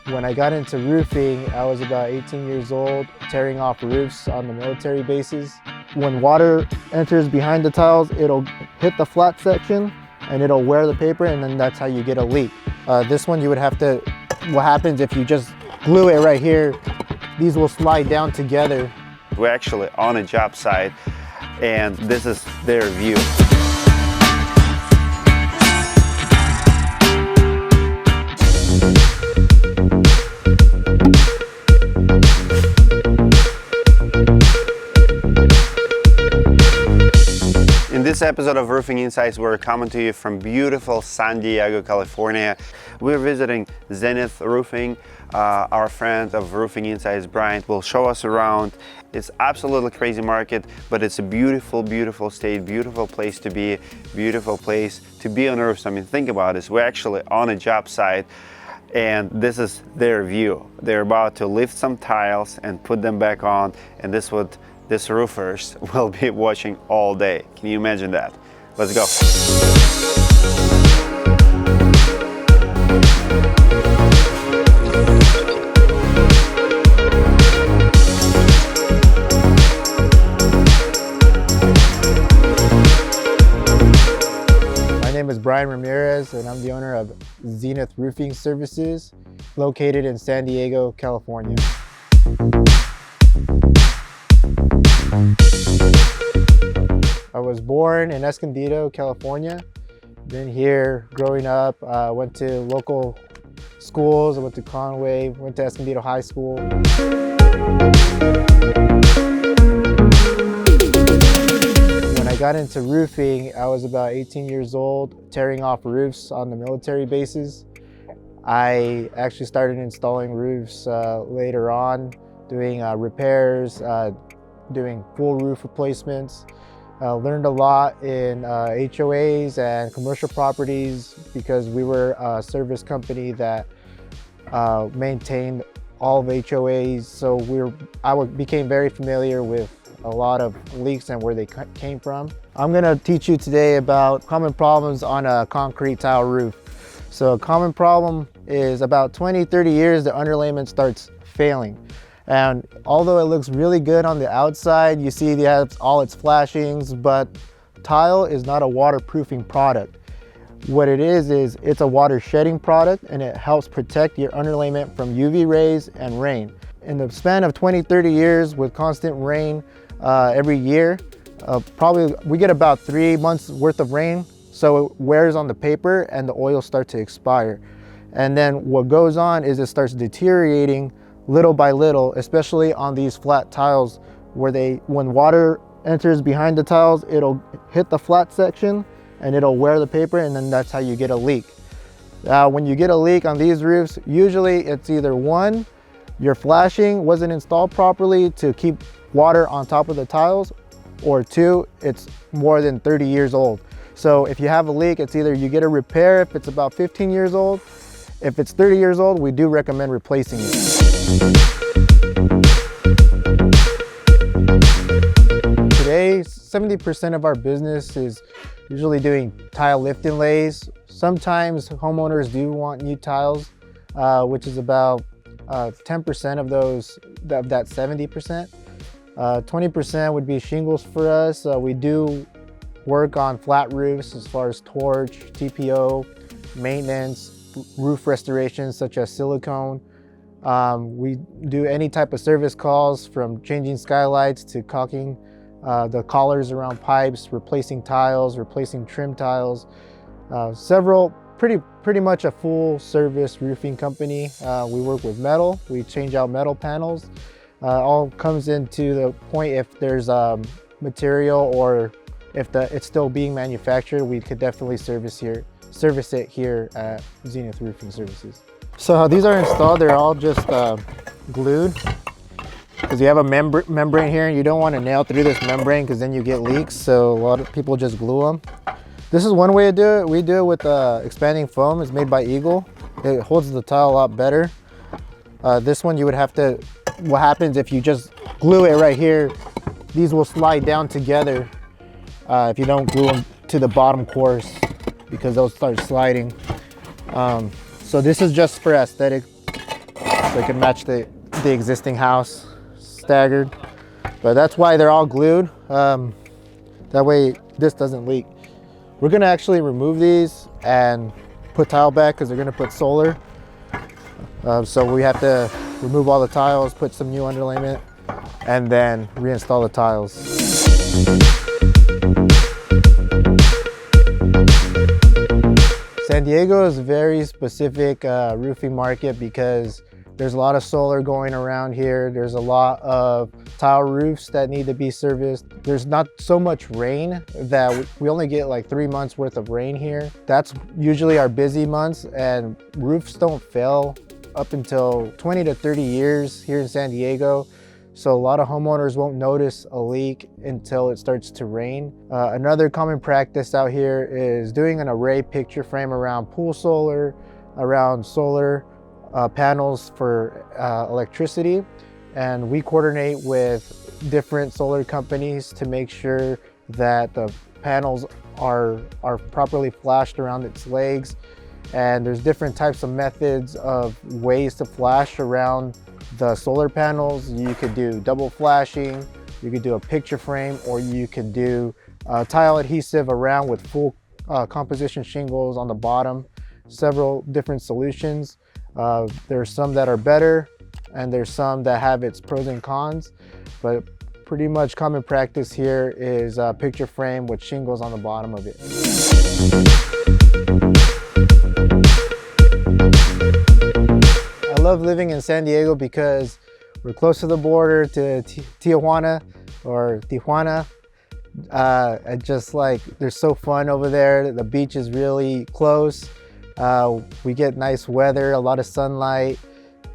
When I got into roofing, I was about 18 years old, tearing off roofs on the military bases. When water enters behind the tiles, it'll hit the flat section and it'll wear the paper, and then that's how you get a leak. This one you would have to, what happens if you just glue it right here, these will slide down together. We're actually on a job site and this is their view. In this episode of Roofing Insights, we're coming to you from beautiful San Diego, California. We're visiting Zenith Roofing. Our friend of Roofing Insights, Bryan, will show us around. It's absolutely crazy market, but it's a beautiful, beautiful state, beautiful place to be on roofs. I mean, think about this. We're actually on a job site and this is their view. They're about to lift some tiles and put them back on, and this is what these roofers will be watching all day. Can you imagine that? Let's go. My name is Bryan Ramirez and I'm the owner of Zenith Roofing Services, located in San Diego, California. I was born in Escondido, California. Been here growing up, went to local schools. I went to Conway, went to Escondido High School. When I got into roofing, I was about 18 years old, tearing off roofs on the military bases. I actually started installing roofs later on, doing repairs, doing full roof replacements. Learned a lot in HOAs and commercial properties because we were a service company that maintained all of HOAs. So I became very familiar with a lot of leaks and where they came from. I'm gonna teach you today about common problems on a concrete tile roof. So a common problem is about 20-30 years, the underlayment starts failing. And although it looks really good on the outside, you see it has all its flashings, but tile is not a waterproofing product. What it is it's a water shedding product, and it helps protect your underlayment from UV rays and rain. In the span of 20-30 years with constant rain every year, probably we get about 3 months worth of rain, so it wears on the paper and the oils start to expire. And then what goes on is it starts deteriorating little by little, especially on these flat tiles where when water enters behind the tiles, it'll hit the flat section and it'll wear the paper, and then that's how you get a leak. When you get a leak on these roofs, usually it's either one, your flashing wasn't installed properly to keep water on top of the tiles, or two, it's more than 30 years old. So if you have a leak, it's either you get a repair if it's about 15 years old. If it's 30 years old, we do recommend replacing it. Today, 70% of our business is usually doing tile lift inlays. Sometimes homeowners do want new tiles, which is about 10% of that 70%. 20% would be shingles for us. We do work on flat roofs as far as torch, TPO, maintenance, roof restorations such as silicone. We do any type of service calls, from changing skylights to caulking the collars around pipes, replacing tiles, replacing trim tiles. Pretty much a full service roofing company. We work with metal, we change out metal panels. All comes into the point if there's material or if it's still being manufactured, we could definitely service it here at Zenith Roofing Services. So how these are installed, they're all just glued, because you have a membrane here and you don't want to nail through this membrane because then you get leaks. So a lot of people just glue them. This is one way to do it. We do it with expanding foam. It's made by Eagle. It holds the tile a lot better. This one you would have to, what happens if you just glue it right here, these will slide down together if you don't glue them to the bottom course, because they'll start sliding. So this is just for aesthetic so it can match the existing house staggered. But that's why they're all glued. That way this doesn't leak. We're gonna actually remove these and put tile back because they're gonna put solar. So we have to remove all the tiles, put some new underlayment, and then reinstall the tiles. San Diego is a very specific roofing market because there's a lot of solar going around here. There's a lot of tile roofs that need to be serviced. There's not so much rain that we only get like 3 months worth of rain here. That's usually our busy months, and roofs don't fail up until 20 to 30 years here in San Diego. So a lot of homeowners won't notice a leak until it starts to rain. Another common practice out here is doing an array picture frame around pool solar, around solar panels for electricity. And we coordinate with different solar companies to make sure that the panels are properly flashed around its legs. And there's different types of methods of ways to flash around the solar panels. You could do double flashing, you could do a picture frame, or you could do tile adhesive around with full composition shingles on the bottom. Several different solutions. There's some that are better and there's some that have its pros and cons, but pretty much common practice here is a picture frame with shingles on the bottom of it. I love living in San Diego because we're close to the border to Tijuana. Just like, they're so fun over there. The beach is really close. We get nice weather, a lot of sunlight,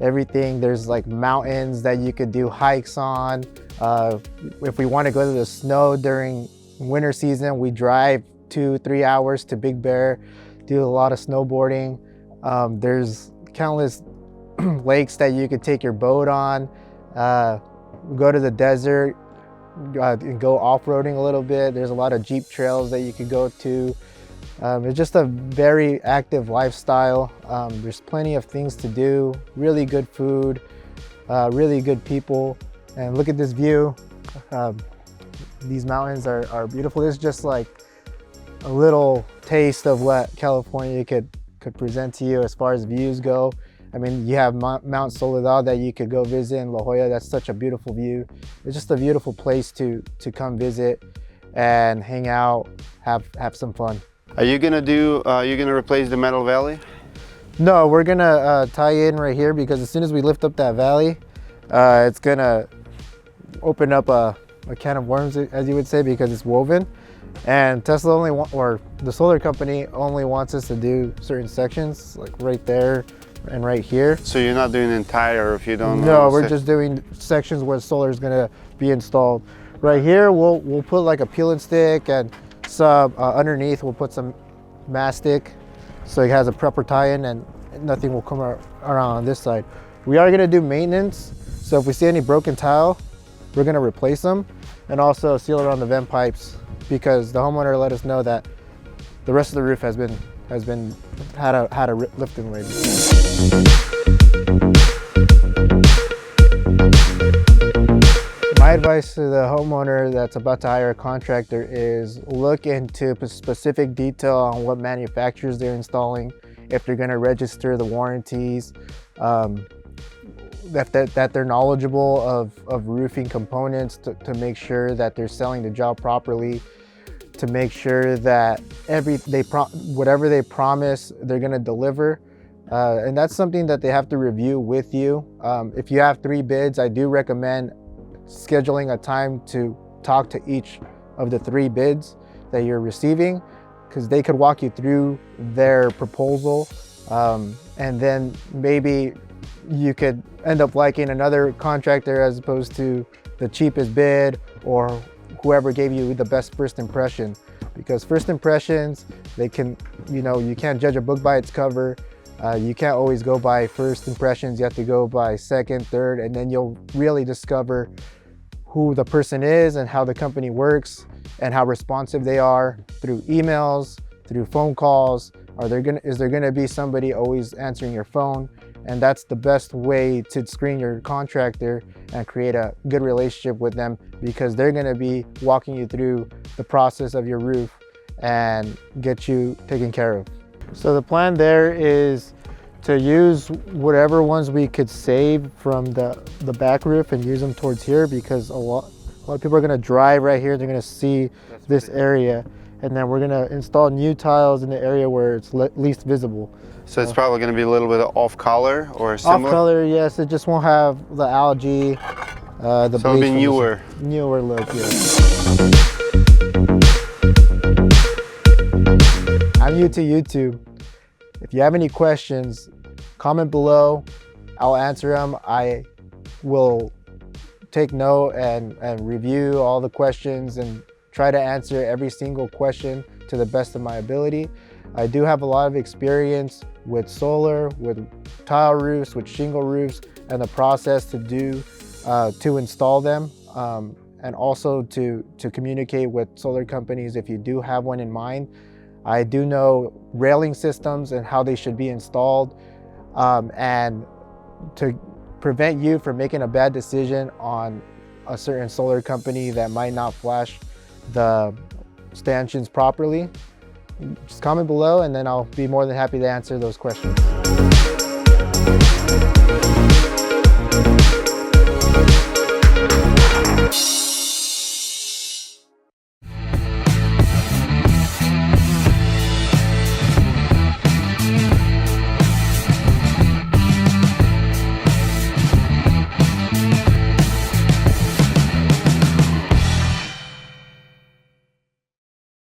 everything. There's like mountains that you could do hikes on. If we want to go to the snow during winter season, we drive 2-3 hours to Big Bear, do a lot of snowboarding. There's countless lakes that you could take your boat on, go to the desert, and go off-roading a little bit. There's a lot of Jeep trails that you could go to. It's just a very active lifestyle. There's plenty of things to do, really good food, really good people. And look at this view. These mountains are beautiful. This is just like a little taste of what California could present to you as far as views go. I mean, you have Mount Soledad that you could go visit in La Jolla. That's such a beautiful view. It's just a beautiful place to come visit and hang out, have some fun. Are you gonna replace the metal valley? No, we're gonna tie in right here because as soon as we lift up that valley, it's gonna open up a can of worms, as you would say, because it's woven. And Tesla or the solar company only wants us to do certain sections, like right there and right here. So you're not doing entire if you don't? No, we're just doing sections where solar is gonna be installed. Right here, we'll put like a peel and stick, and some underneath we'll put some mastic, so it has a proper tie-in and nothing will come around on this side. We are gonna do maintenance, so if we see any broken tile, we're gonna replace them, and also seal around the vent pipes because the homeowner let us know that the rest of the roof had a lift and lid. My advice to the homeowner that's about to hire a contractor is look into specific detail on what manufacturers they're installing, if they're going to register the warranties, that they're knowledgeable of roofing components to make sure that they're selling the job properly, to make sure that whatever they promise they're going to deliver. And that's something that they have to review with you. If you have 3 bids, I do recommend scheduling a time to talk to each of the 3 bids that you're receiving, because they could walk you through their proposal, and then maybe you could end up liking another contractor as opposed to the cheapest bid or whoever gave you the best first impression. Because first impressions, you can't judge a book by its cover. You can't always go by first impressions. You have to go by second, third, and then you'll really discover who the person is and how the company works and how responsive they are through emails, through phone calls. Is there gonna be somebody always answering your phone? And that's the best way to screen your contractor and create a good relationship with them, because they're gonna be walking you through the process of your roof and get you taken care of. So the plan there is to use whatever ones we could save from the back roof and use them towards here, because a lot of people are gonna drive right here. They're gonna see this area, and then we're gonna install new tiles in the area where it's least visible. So it's probably going to be a little bit off color or similar? Off color, yes. It just won't have the algae, the so it'll be newer. Newer look, yeah. I'm new to YouTube. If you have any questions, comment below. I'll answer them. I will take note and review all the questions and try to answer every single question to the best of my ability. I do have a lot of experience with solar, with tile roofs, with shingle roofs, and the process to install them, and also to communicate with solar companies if you do have one in mind. I do know railing systems and how they should be installed, and to prevent you from making a bad decision on a certain solar company that might not flash the stanchions properly. Just comment below and then I'll be more than happy to answer those questions.